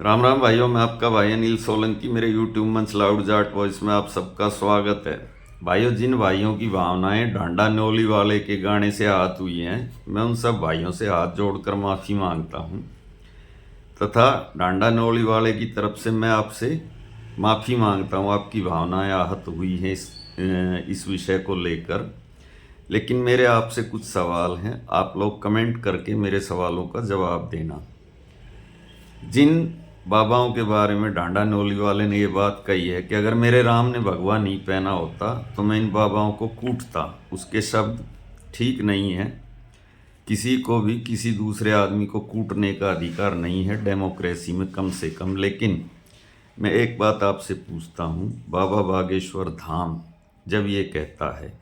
राम राम भाइयों, मैं आपका भाई अनिल सोलंकी। मेरे यूट्यूब मंच लाउड जाट वॉइस में आप सबका स्वागत है। भाइयों, जिन भाइयों की भावनाएं डांडा न्योली वाले के गाने से आहत हुई हैं, मैं उन सब भाइयों से हाथ जोड़कर माफ़ी मांगता हूं तथा डांडा न्योली वाले की तरफ से मैं आपसे माफ़ी मांगता हूं। आपकी भावनाएं आहत हुई हैं इस विषय को लेकर। लेकिन मेरे आपसे कुछ सवाल हैं, आप लोग कमेंट करके मेरे सवालों का जवाब देना। जिन बाबाओं के बारे में डांडा न्योली वाले ने ये बात कही है कि अगर मेरे राम ने भगवा नहीं पहना होता तो मैं इन बाबाओं को कूटता, उसके शब्द ठीक नहीं है। किसी को भी किसी दूसरे आदमी को कूटने का अधिकार नहीं है डेमोक्रेसी में, कम से कम। लेकिन मैं एक बात आपसे पूछता हूँ, बाबा बागेश्वर धाम जब ये कहता है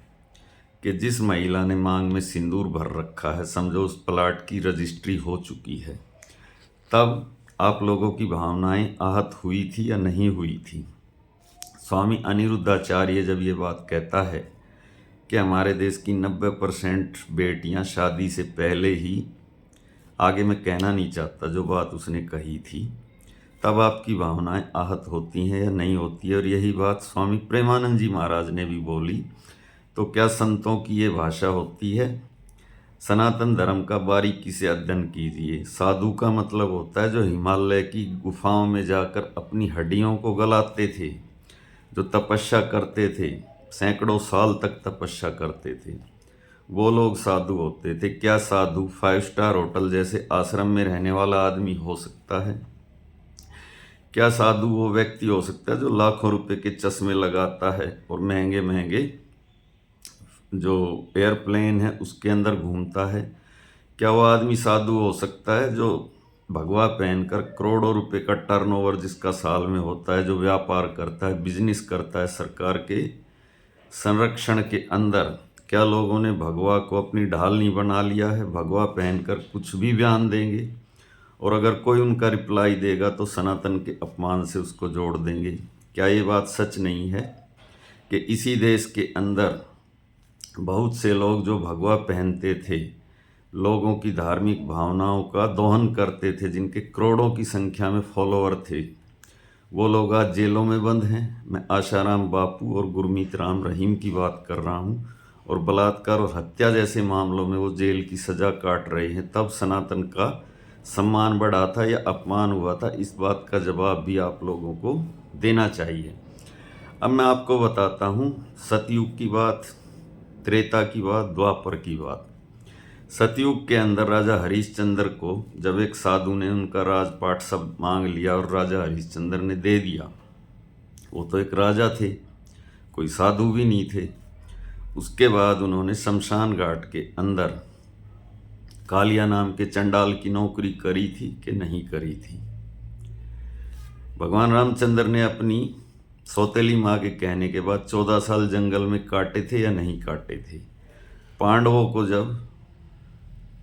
कि जिस महिला ने मांग में सिंदूर भर रखा है, समझो उस प्लाट की रजिस्ट्री हो चुकी है, तब आप लोगों की भावनाएं आहत हुई थी या नहीं हुई थी? स्वामी अनिरुद्धाचार्य जब ये बात कहता है कि हमारे देश की 90% बेटियां शादी से पहले ही, आगे मैं कहना नहीं चाहता जो बात उसने कही थी, तब आपकी भावनाएं आहत होती हैं या नहीं होती है? और यही बात स्वामी प्रेमानंद जी महाराज ने भी बोली। तो क्या संतों की ये भाषा होती है? सनातन धर्म का बारीकी से अध्ययन कीजिए। साधु का मतलब होता है जो हिमालय की गुफाओं में जाकर अपनी हड्डियों को गलाते थे, जो तपस्या करते थे, सैकड़ों साल तक तपस्या करते थे, वो लोग साधु होते थे। क्या साधु 5 स्टार होटल जैसे आश्रम में रहने वाला आदमी हो सकता है? क्या साधु वो व्यक्ति हो सकता है जो लाखों रुपए के चश्मे लगाता है और महंगे महंगे जो एयरप्लेन है उसके अंदर घूमता है? क्या वो आदमी साधु हो सकता है जो भगवा पहनकर करोड़ों रुपए का टर्नओवर जिसका साल में होता है, जो व्यापार करता है, बिजनेस करता है सरकार के संरक्षण के अंदर? क्या लोगों ने भगवा को अपनी ढाल नहीं बना लिया है? भगवा पहनकर कुछ भी बयान देंगे और अगर कोई उनका रिप्लाई देगा तो सनातन के अपमान से उसको जोड़ देंगे। क्या ये बात सच नहीं है कि इसी देश के अंदर बहुत से लोग जो भगवा पहनते थे, लोगों की धार्मिक भावनाओं का दोहन करते थे, जिनके करोड़ों की संख्या में फॉलोअर थे, वो लोग आज जेलों में बंद हैं? मैं आशाराम बापू और गुरमीत राम रहीम की बात कर रहा हूँ, और बलात्कार और हत्या जैसे मामलों में वो जेल की सज़ा काट रहे हैं। तब सनातन का सम्मान बढ़ा था या अपमान हुआ था? इस बात का जवाब भी आप लोगों को देना चाहिए। अब मैं आपको बताता हूँ सतयुग की बात, त्रेता की बात, द्वापर की बात। सतयुग के अंदर राजा हरिश्चंद्र को जब एक साधु ने उनका राजपाट सब मांग लिया और राजा हरिश्चंद्र ने दे दिया, वो तो एक राजा थे, कोई साधु भी नहीं थे। उसके बाद उन्होंने शमशान घाट के अंदर कालिया नाम के चंडाल की नौकरी करी थी कि नहीं करी थी? भगवान रामचंद्र ने अपनी सौतेली माँ के कहने के बाद 14 साल जंगल में काटे थे या नहीं काटे थे? पांडवों को जब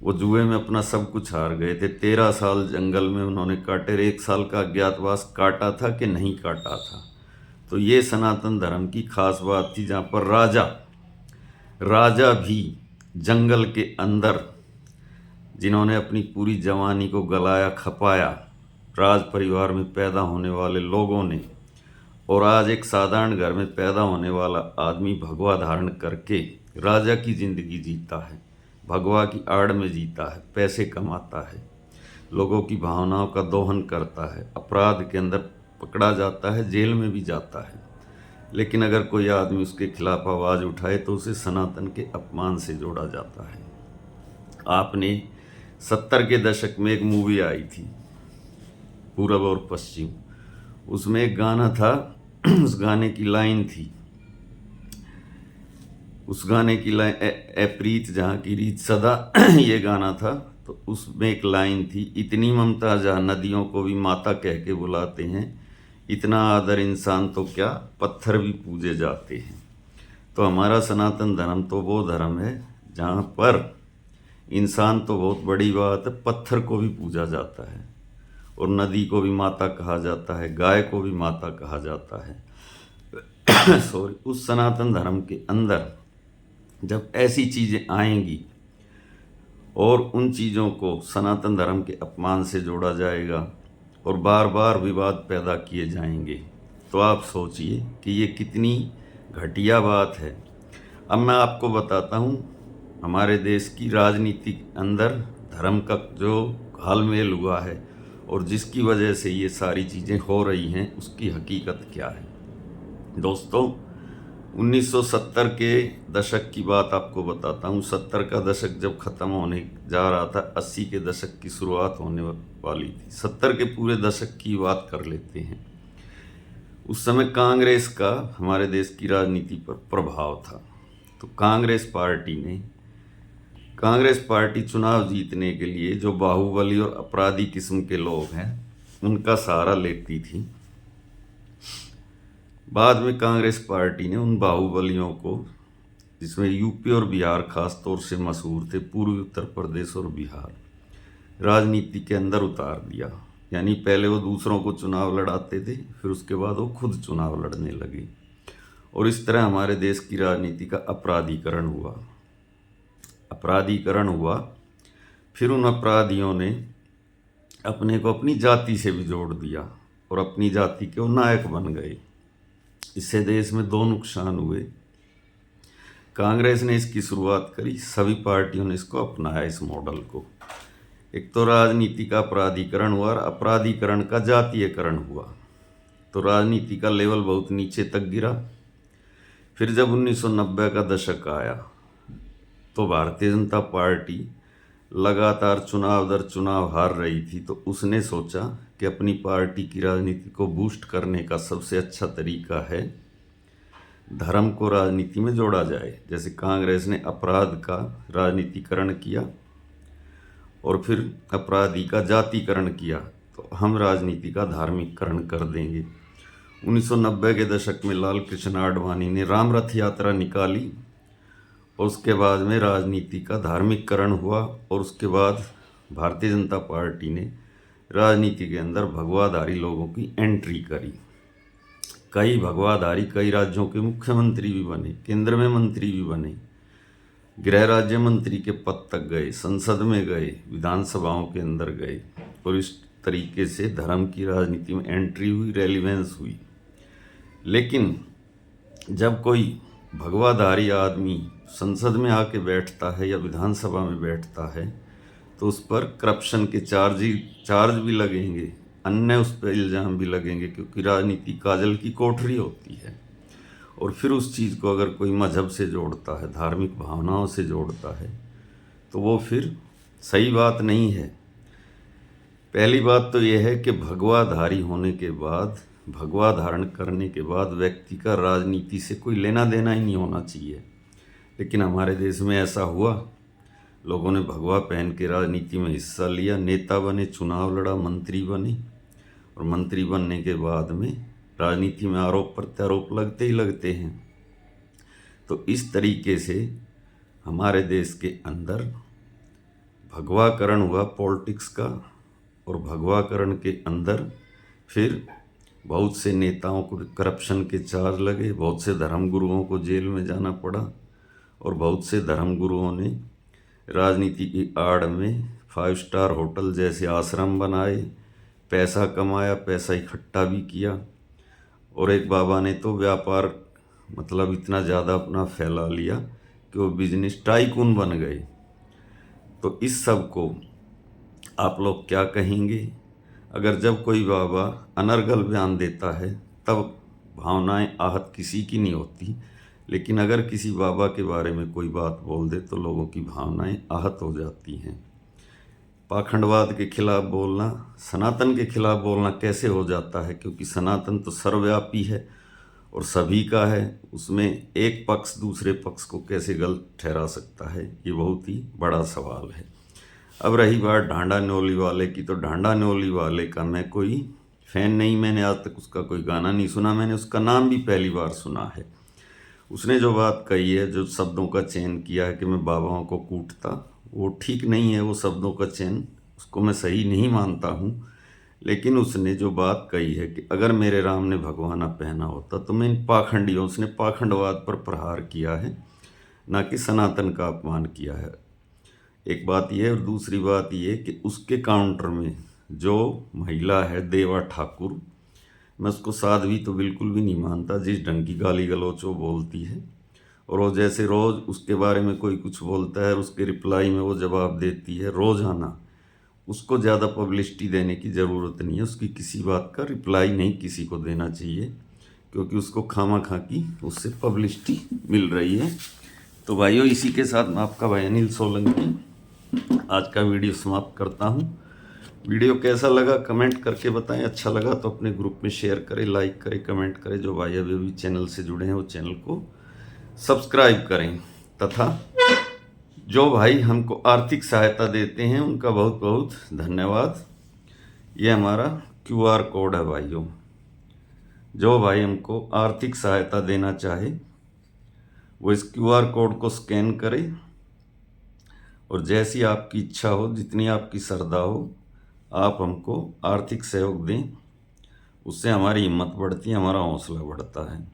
वो जुए में अपना सब कुछ हार गए थे, 13 साल जंगल में उन्होंने काटे, 1 साल का अज्ञातवास काटा था कि नहीं काटा था? तो ये सनातन धर्म की खास बात थी, जहाँ पर राजा राजा भी जंगल के अंदर, जिन्होंने अपनी पूरी जवानी को गलाया खपाया राज परिवार में पैदा होने वाले लोगों ने, और आज एक साधारण घर में पैदा होने वाला आदमी भगवा धारण करके राजा की ज़िंदगी जीता है, भगवा की आड़ में जीता है, पैसे कमाता है, लोगों की भावनाओं का दोहन करता है, अपराध के अंदर पकड़ा जाता है, जेल में भी जाता है। लेकिन अगर कोई आदमी उसके खिलाफ आवाज़ उठाए तो उसे सनातन के अपमान से जोड़ा जाता है। आपने 70 के दशक में एक मूवी आई थी, पूरब और पश्चिम, उसमें एक गाना था उस गाने की लाइन थी, उस गाने की लाइन ए प्रीत जहाँ की रीत सदा ये गाना था। तो उसमें एक लाइन थी, इतनी ममता जहाँ नदियों को भी माता कह के बुलाते हैं, इतना आदर इंसान तो क्या पत्थर भी पूजे जाते हैं। तो हमारा सनातन धर्म तो वो धर्म है जहाँ पर इंसान तो बहुत बड़ी बात है, पत्थर को भी पूजा जाता है, और नदी को भी माता कहा जाता है, गाय को भी माता कहा जाता है। सॉरी, उस सनातन धर्म के अंदर जब ऐसी चीज़ें आएंगी और उन चीज़ों को सनातन धर्म के अपमान से जोड़ा जाएगा, और बार बार विवाद पैदा किए जाएंगे। तो आप सोचिए कि ये कितनी घटिया बात है। अब मैं आपको बताता हूँ हमारे देश की राजनीति के अंदर धर्म का जो घालमेल हुआ है और जिसकी वजह से ये सारी चीज़ें हो रही हैं उसकी हकीकत क्या है। दोस्तों, 1970 के दशक की बात आपको बताता हूँ। 70 का दशक जब ख़त्म होने जा रहा था, 80 के दशक की शुरुआत होने वाली थी। 70 के पूरे दशक की बात कर लेते हैं। उस समय कांग्रेस का हमारे देश की राजनीति पर प्रभाव था। तो कांग्रेस पार्टी चुनाव जीतने के लिए जो बाहुबली और अपराधी किस्म के लोग हैं उनका सहारा लेती थी। बाद में कांग्रेस पार्टी ने उन बाहुबलियों को, जिसमें यूपी और बिहार खास तौर से मशहूर थे, पूर्वी उत्तर प्रदेश और बिहार, राजनीति के अंदर उतार दिया। यानी पहले वो दूसरों को चुनाव लड़ाते थे, फिर उसके बाद वो खुद चुनाव लड़ने लगे और इस तरह हमारे देश की राजनीति का अपराधीकरण हुआ। फिर उन अपराधियों ने अपने को अपनी जाति से भी जोड़ दिया और अपनी जाति के वो नायक बन गए। इससे देश में दो नुकसान हुए। कांग्रेस ने इसकी शुरुआत करी, सभी पार्टियों ने इसको अपनाया, इस मॉडल को। एक तो राजनीति का अपराधीकरण हुआ और अपराधीकरण का जातीयकरण हुआ, तो राजनीति का लेवल बहुत नीचे तक गिरा। फिर जब 1990 का दशक आया तो भारतीय जनता पार्टी लगातार चुनाव दर चुनाव हार रही थी, तो उसने सोचा कि अपनी पार्टी की राजनीति को बूस्ट करने का सबसे अच्छा तरीका है धर्म को राजनीति में जोड़ा जाए। जैसे कांग्रेस ने अपराध का राजनीतिकरण किया और फिर अपराधी का जातिकरण किया, तो हम राजनीति का धार्मिककरण कर देंगे। 1990 के दशक में लाल कृष्ण आडवाणी ने राम रथ यात्रा निकाली और उसके बाद में राजनीति का धार्मिककरण हुआ और उसके बाद भारतीय जनता पार्टी ने राजनीति के अंदर भगवाधारी लोगों की एंट्री करी। कई भगवाधारी कई राज्यों के मुख्यमंत्री भी बने, केंद्र में मंत्री भी बने, गृह राज्य मंत्री के पद तक गए, संसद में गए, विधानसभाओं के अंदर गए और इस तरीके से धर्म की राजनीति में एंट्री हुई, रेलिवेंस हुई। लेकिन जब कोई भगवाधारी आदमी संसद में आके बैठता है या विधानसभा में बैठता है तो उस पर करप्शन के चार्ज भी लगेंगे, अन्य उस पर इल्ज़ाम भी लगेंगे, क्योंकि राजनीति काजल की कोठरी होती है। और फिर उस चीज़ को अगर कोई मजहब से जोड़ता है, धार्मिक भावनाओं से जोड़ता है, तो वो फिर सही बात नहीं है। पहली बात तो यह है कि भगवाधारी होने के बाद, भगवा धारण करने के बाद व्यक्ति का राजनीति से कोई लेना देना ही नहीं होना चाहिए। लेकिन हमारे देश में ऐसा हुआ, लोगों ने भगवा पहन के राजनीति में हिस्सा लिया, नेता बने, चुनाव लड़ा, मंत्री बने और मंत्री बनने के बाद में राजनीति में आरोप प्रत्यारोप लगते ही लगते हैं। तो इस तरीके से हमारे देश के अंदर भगवाकरण हुआ पॉलिटिक्स का और भगवाकरण के अंदर फिर बहुत से नेताओं को करप्शन के चार्ज लगे, बहुत से धर्मगुरुओं को जेल में जाना पड़ा और बहुत से धर्मगुरुओं ने राजनीति की आड़ में 5 स्टार होटल जैसे आश्रम बनाए, पैसा कमाया, पैसा इकट्ठा भी किया। और एक बाबा ने तो व्यापार मतलब इतना ज़्यादा अपना फैला लिया कि वो बिजनेस टाइकून बन गए। तो इस सब को आप लोग क्या कहेंगे? अगर जब कोई बाबा अनर्गल बयान देता है तब भावनाएं आहत किसी की नहीं होती, लेकिन अगर किसी बाबा के बारे में कोई बात बोल दे तो लोगों की भावनाएं आहत हो जाती हैं। पाखंडवाद के खिलाफ बोलना, सनातन के खिलाफ बोलना कैसे हो जाता है? क्योंकि सनातन तो सर्वव्यापी है और सभी का है, उसमें एक पक्ष दूसरे पक्ष को कैसे गलत ठहरा सकता है? ये बहुत ही बड़ा सवाल है। अब रही बात ढांडा न्योली वाले की, तो ढांडा न्योली वाले का मैं कोई फ़ैन नहीं, मैंने आज तक उसका कोई गाना नहीं सुना, मैंने उसका नाम भी पहली बार सुना है। उसने जो बात कही है, जो शब्दों का चयन किया है कि मैं बाबाओं को कूटता, वो ठीक नहीं है। वो शब्दों का चयन उसको मैं सही नहीं मानता हूँ। लेकिन उसने जो बात कही है कि अगर मेरे राम ने भगवाना पहना होता तो मैं इन पाखंडियों, उसने पाखंडवाद पर प्रहार किया है, ना कि सनातन का अपमान किया है। एक बात यह है और दूसरी बात यह कि उसके काउंटर में जो महिला है देवा ठाकुर, मैं उसको साध्वी तो बिल्कुल भी नहीं मानता। जिस ढंग की गाली गलौच वो बोलती है, और वो जैसे रोज़ उसके बारे में कोई कुछ बोलता है, उसके रिप्लाई में वो जवाब देती है रोज़ाना। उसको ज़्यादा पब्लिसिटी देने की ज़रूरत नहीं है। उसकी किसी बात का रिप्लाई नहीं किसी को देना चाहिए, क्योंकि उसको खामा-खा की उससे पब्लिसिटी मिल रही है। तो भाइयों, इसी के साथ मैं आपका भाई अनिल सोलंकी आज का वीडियो समाप्त करता हूँ। वीडियो कैसा लगा कमेंट करके बताएं। अच्छा लगा तो अपने ग्रुप में शेयर करें, लाइक करें, कमेंट करें। जो भाई अभी भी चैनल से जुड़े हैं वो चैनल को सब्सक्राइब करें, तथा जो भाई हमको आर्थिक सहायता देते हैं उनका बहुत बहुत धन्यवाद। ये हमारा QR कोड है भाइयों। जो भाई हमको आर्थिक सहायता देना चाहे वो इस QR कोड को स्कैन करे, और जैसी आपकी इच्छा हो, जितनी आपकी श्रद्धा हो, आप हमको आर्थिक सहयोग दें। उससे हमारी हिम्मत बढ़ती है, हमारा हौसला बढ़ता है।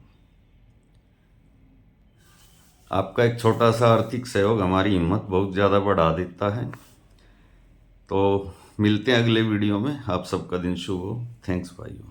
आपका एक छोटा सा आर्थिक सहयोग हमारी हिम्मत बहुत ज़्यादा बढ़ा देता है। तो मिलते हैं अगले वीडियो में। आप सबका दिन शुभ हो। थैंक्स भाइयों।